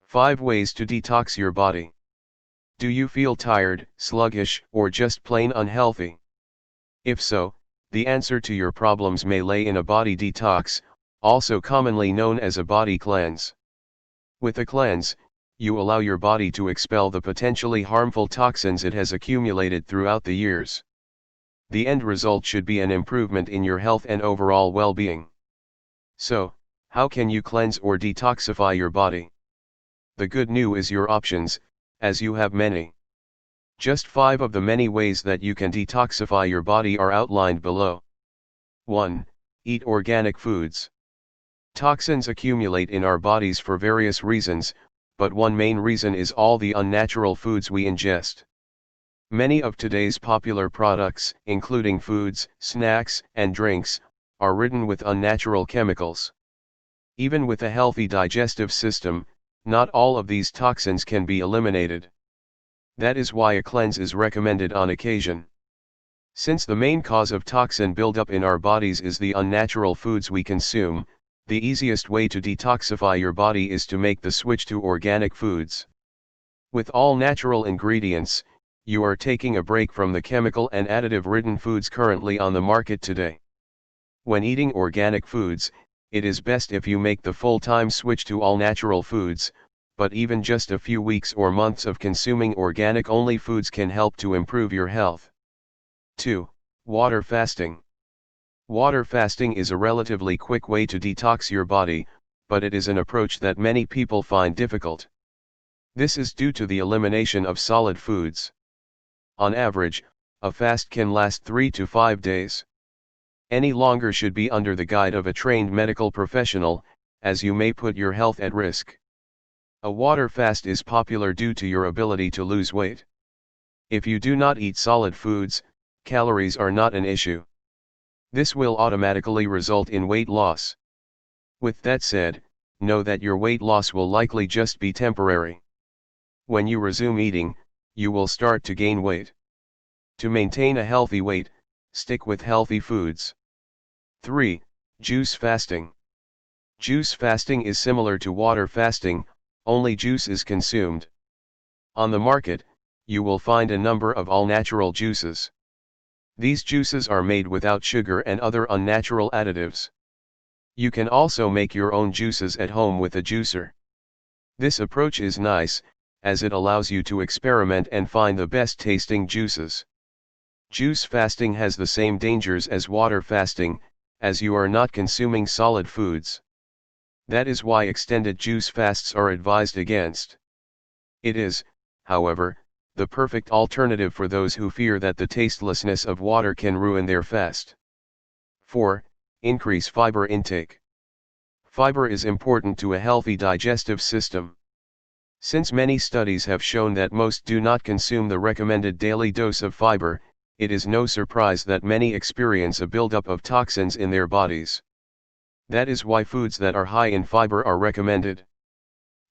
5 Ways to detox your body. Do you feel tired, sluggish, or just plain unhealthy? If so, the answer to your problems may lay in a body detox, also commonly known as a body cleanse. With a cleanse, you allow your body to expel the potentially harmful toxins it has accumulated throughout the years. The end result should be an improvement in your health and overall well-being. So, how can you cleanse or detoxify your body? The good news is your options, as you have many. Just 5 of the many ways that you can detoxify your body are outlined below. 1. Eat organic foods. Toxins accumulate in our bodies for various reasons, but one main reason is all the unnatural foods we ingest. Many of today's popular products, including foods, snacks, and drinks, are ridden with unnatural chemicals. Even with a healthy digestive system, not all of these toxins can be eliminated. That is why a cleanse is recommended on occasion. Since the main cause of toxin buildup in our bodies is the unnatural foods we consume, the easiest way to detoxify your body is to make the switch to organic foods. With all natural ingredients, you are taking a break from the chemical and additive-ridden foods currently on the market today. When eating organic foods, it is best if you make the full-time switch to all natural foods, but even just a few weeks or months of consuming organic-only foods can help to improve your health. 2. Water fasting. Water fasting is a relatively quick way to detox your body, but it is an approach that many people find difficult. This is due to the elimination of solid foods. On average, a fast can last 3 to 5 days. Any longer should be under the guide of a trained medical professional, as you may put your health at risk. A water fast is popular due to your ability to lose weight. If you do not eat solid foods, calories are not an issue. This will automatically result in weight loss. With that said, know that your weight loss will likely just be temporary. When you resume eating, you will start to gain weight. To maintain a healthy weight, stick with healthy foods. 3. Juice fasting. Juice fasting is similar to water fasting, only juice is consumed. On the market, you will find a number of all-natural juices. These juices are made without sugar and other unnatural additives. You can also make your own juices at home with a juicer. This approach is nice, as it allows you to experiment and find the best tasting juices. Juice fasting has the same dangers as water fasting, as you are not consuming solid foods. That is why extended juice fasts are advised against. It is, however, the perfect alternative for those who fear that the tastelessness of water can ruin their fast. 4. Increase fiber intake. Fiber is important to a healthy digestive system. Since many studies have shown that most do not consume the recommended daily dose of fiber, it is no surprise that many experience a buildup of toxins in their bodies. That is why foods that are high in fiber are recommended.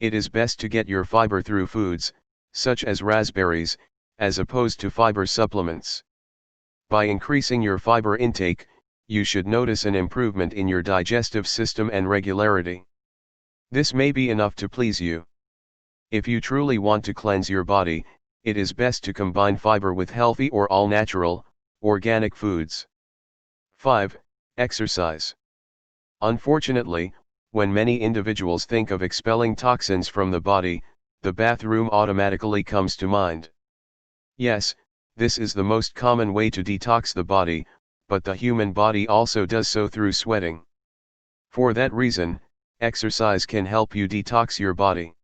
It is best to get your fiber through foods, such as raspberries, as opposed to fiber supplements. By increasing your fiber intake, you should notice an improvement in your digestive system and regularity. This may be enough to please you. If you truly want to cleanse your body, it is best to combine fiber with healthy or all-natural, organic foods. 5. Exercise. Unfortunately, when many individuals think of expelling toxins from the body, the bathroom automatically comes to mind. Yes, this is the most common way to detox the body, but the human body also does so through sweating. For that reason, exercise can help you detox your body.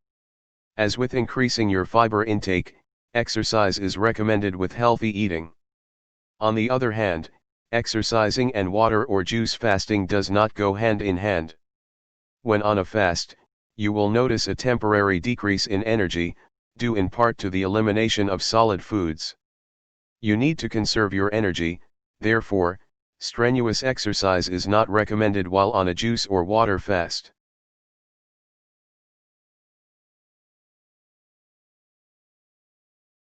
As with increasing your fiber intake, exercise is recommended with healthy eating. On the other hand, exercising and water or juice fasting does not go hand in hand. When on a fast, you will notice a temporary decrease in energy, due in part to the elimination of solid foods. You need to conserve your energy, therefore, strenuous exercise is not recommended while on a juice or water fast.